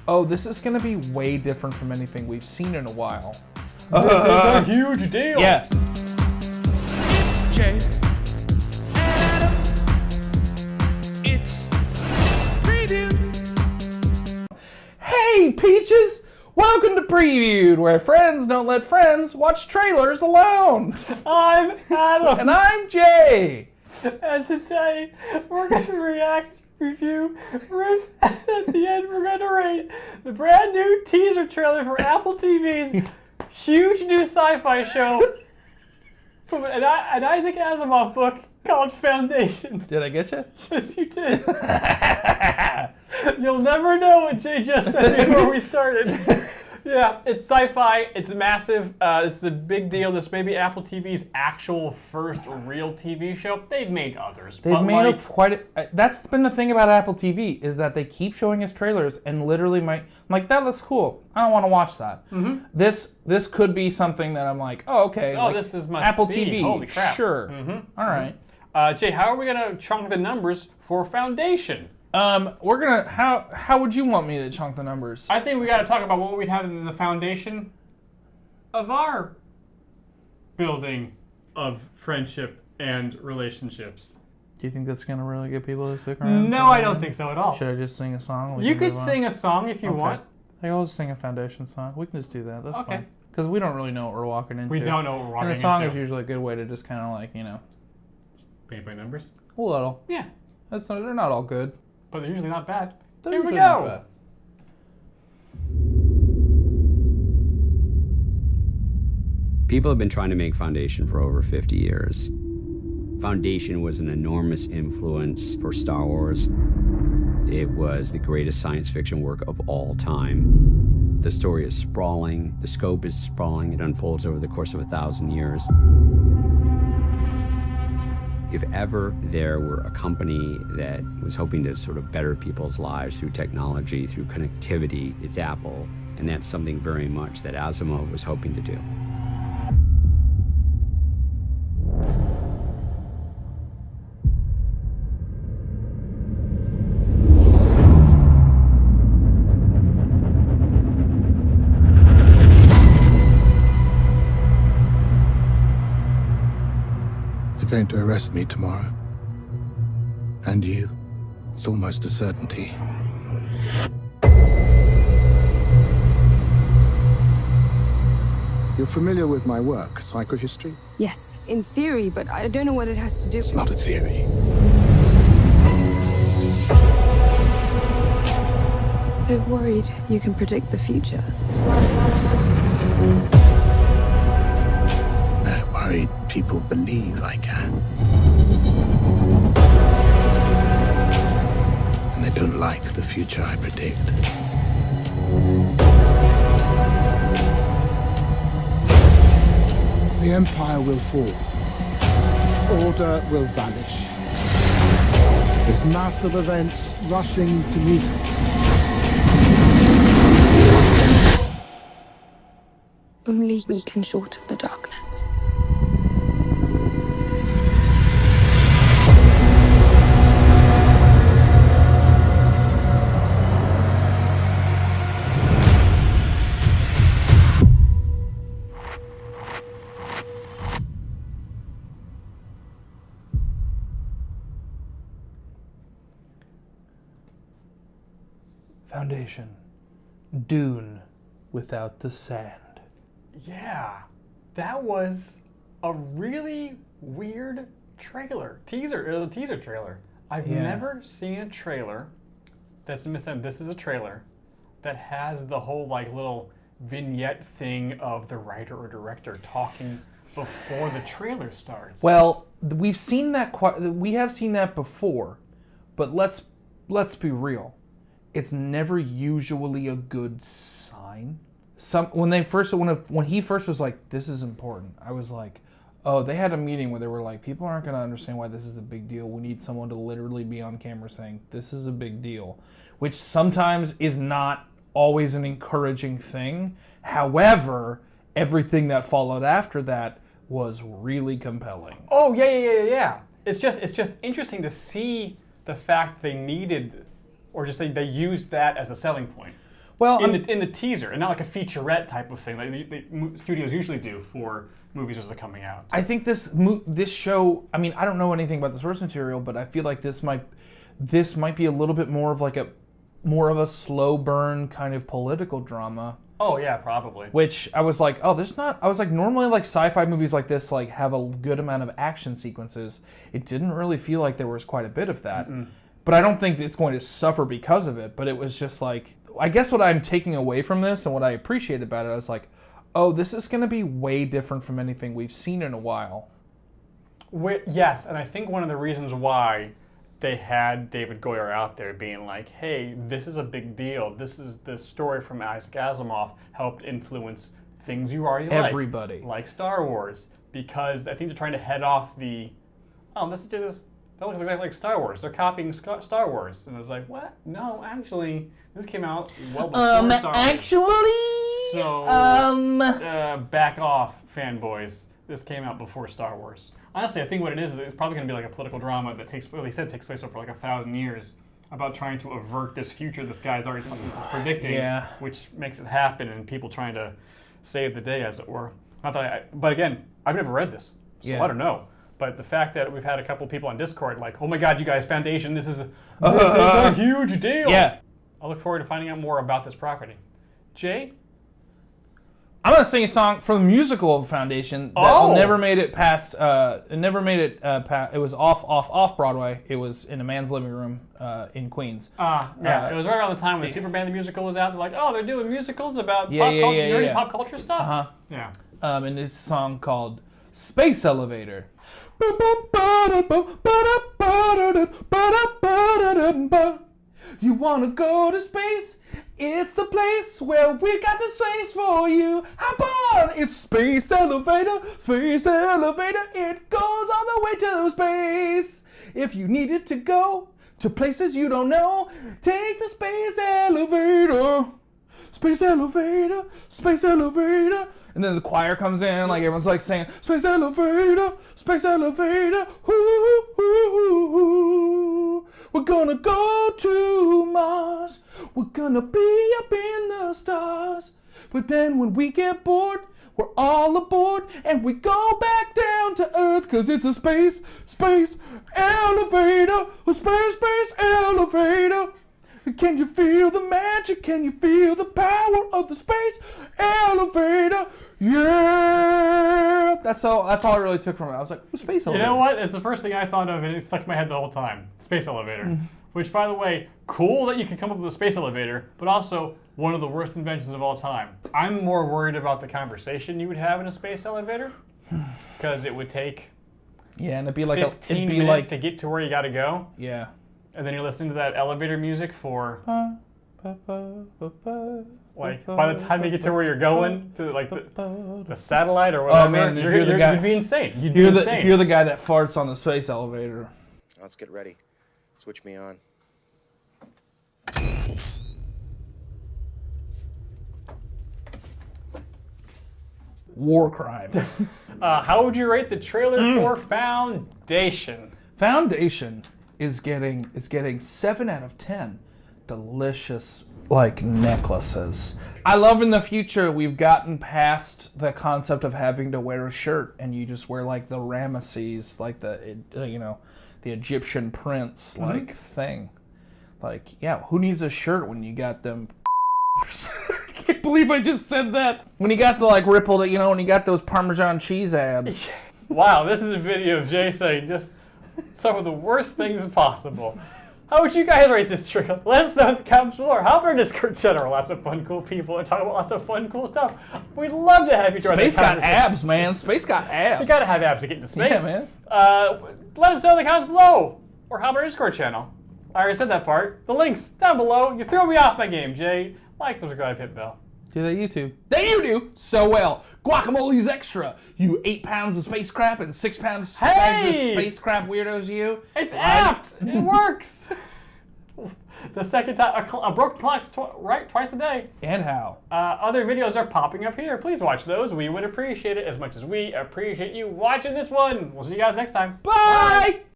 Oh, this is going to be way different from anything we've seen in a while. This is a huge deal. Yeah. It's Jay and Adam. It's Preview. Hey, Peaches! Welcome to Previewed, where friends don't let friends watch trailers alone. I'm Adam. And I'm Jay. And today, we're going to review, riff, and at the end we're going to rate the brand new teaser trailer for Apple TV's huge new sci-fi show from an Isaac Asimov book called Foundations. Did I get you? Yes, you did. You'll never know what Jay just said before we started. Yeah, it's sci-fi. It's massive. This is a big deal. This may be Apple TV's actual first real TV show. They've made others. They've made that's been the thing about Apple TV, is that they keep showing us trailers and literally I'm like, that looks cool. I don't want to watch that. Mm-hmm. This could be something that I'm like, oh, okay. Oh, like, this is must Apple see. TV. Holy crap. Sure. Mm-hmm. All right. Jay, how are we going to chunk the numbers for Foundation? We're gonna. How would you want me to chunk the numbers? I think we got to talk about what we'd have in the foundation of our building of friendship and relationships. Do you think that's gonna really get people to stick around? No, I don't think so at all. Should I just sing a song? You could sing a song if you want. I'll just sing a Foundation song. We can just do that. That's okay. fine. Because we don't really know what we're walking into. We don't know what we're walking into. And a song is usually a good way to just kind of like, paint by numbers? A little. Yeah. They're not all good. But they're usually not bad. They're Here we usually not go. bad. People have been trying to make Foundation for over 50 years. Foundation was an enormous influence for Star Wars. It was the greatest science fiction work of all time. The story is sprawling, the scope is sprawling, it unfolds over the course of 1,000 years. If ever there were a company that was hoping to sort of better people's lives through technology, through connectivity, it's Apple. And that's something very much that Asimov was hoping to do. They're going to arrest me tomorrow. And you. It's almost a certainty. You're familiar with my work, psychohistory? Yes, in theory, but I don't know what it has to do with... It's not a theory. They're worried you can predict the future. They're worried people believe I can. And they don't like the future I predict. The Empire will fall. Order will vanish. There's massive events rushing to meet us. Only we can shorten the darkness. Foundation. Dune without the sand. Yeah, that was a really weird teaser trailer. I've never seen a trailer this is a trailer that has the whole like little vignette thing of the writer or director talking before the trailer starts. Well, we have seen that before, but let's be real. It's never usually a good sign. When he first was like, this is important, I was like, oh, they had a meeting where they were like, people aren't going to understand why this is a big deal. We need someone to literally be on camera saying, this is a big deal, which sometimes is not always an encouraging thing. However, everything that followed after that was really compelling. Oh, yeah. It's just interesting to see the fact they needed, or just they used that as a selling point. Well, in the teaser, and not like a featurette type of thing like studios usually do for movies as they're coming out. I think this show. I mean, I don't know anything about the source material, but I feel like this might be a little bit more of a slow burn kind of political drama. Oh yeah, probably. Which I was like, normally like sci-fi movies like this like have a good amount of action sequences. It didn't really feel like there was quite a bit of that. But I don't think it's going to suffer because of it. But it was just like, I guess what I'm taking away from this and what I appreciate about it, I was like, oh, this is going to be way different from anything we've seen in a while. Yes, and I think one of the reasons why they had David Goyer out there being like, hey, this is a big deal. This is the story from Isaac Asimov helped influence things you already like. Everybody. Like Star Wars. Because I think they're trying to head off that looks exactly like Star Wars. They're copying Star Wars. And I was like, what? No, actually, this came out well before Star Wars. So, back off, fanboys. This came out before Star Wars. Honestly, I think what it is it's probably going to be like a political drama that takes place over like 1,000 years about trying to avert this future this guy's already predicting, which makes it happen, and people trying to save the day, as it were. But again, I've never read this, so I don't know. But the fact that we've had a couple people on Discord like, oh my God, you guys, Foundation, this is a huge deal. Yeah. I look forward to finding out more about this property. Jay? I'm gonna sing a song from the musical of Foundation that never made it past. It was off Broadway. It was in a man's living room in Queens. It was right around the time when Superman the musical was out. They're like, oh, they're doing musicals about pop culture stuff. Yeah. And it's a song called Space Elevator. You wanna go to space? It's the place where we got the space for you. Hop on! It's Space Elevator, Space Elevator. It goes all the way to space. If you needed to go to places you don't know, take the Space Elevator. Space Elevator, Space Elevator. And then the choir comes in, like everyone's like saying, Space Elevator, Space Elevator. Ooh, ooh, ooh, ooh. We're gonna go to Mars. We're gonna be up in the stars. But then when we get bored, we're all aboard and we go back down to Earth, 'cause it's a space elevator. A space elevator. Can you feel the magic? Can you feel the power of the space elevator? Yeah! That's all I really took from it. I was like, oh, space elevator. You know what? It's the first thing I thought of, and it stuck in my head the whole time. Space elevator. Which, by the way, cool that you could come up with a space elevator, but also one of the worst inventions of all time. I'm more worried about the conversation you would have in a space elevator, because it would take and it'd be like 15 minutes to get to where you got to go. Yeah. And then you're listening to that elevator music for like by the time you get to where you're going to like the satellite or whatever, man, you'd be insane. You'd be insane. If you're the guy that farts on the space elevator. Let's get ready. Switch me on. War crime. How would you rate the trailer for Foundation? Foundation is getting 7 out of 10. Delicious, like, necklaces. I love in the future we've gotten past the concept of having to wear a shirt and you just wear like the Ramesses, like the Egyptian prince like thing. Like, yeah, who needs a shirt when you got them? I can't believe I just said that. When you got the like rippled, when you got those Parmesan cheese abs. Wow, this is a video of Jay saying just some of the worst things possible. How would you guys rate this trailer? Let us know in the comments below. Hop on our Discord channel. Lots of fun, cool people and talk about lots of fun, cool stuff. We'd love to have you join. Space got abs, man. Space got abs. You gotta have abs to get into space. Yeah, man. Let us know in the comments below. Or hop on our Discord channel. I already said that part. The link's down below. You throw me off my game, Jay. Like, subscribe, hit bell. Do that YouTube. That you do so well. Guacamole's extra. You 8 pounds of space crap and 6 pounds of space crap weirdos you. It's apt. It works. The second time, a broken clock's twice a day. And how? Other videos are popping up here. Please watch those. We would appreciate it as much as we appreciate you watching this one. We'll see you guys next time. Bye.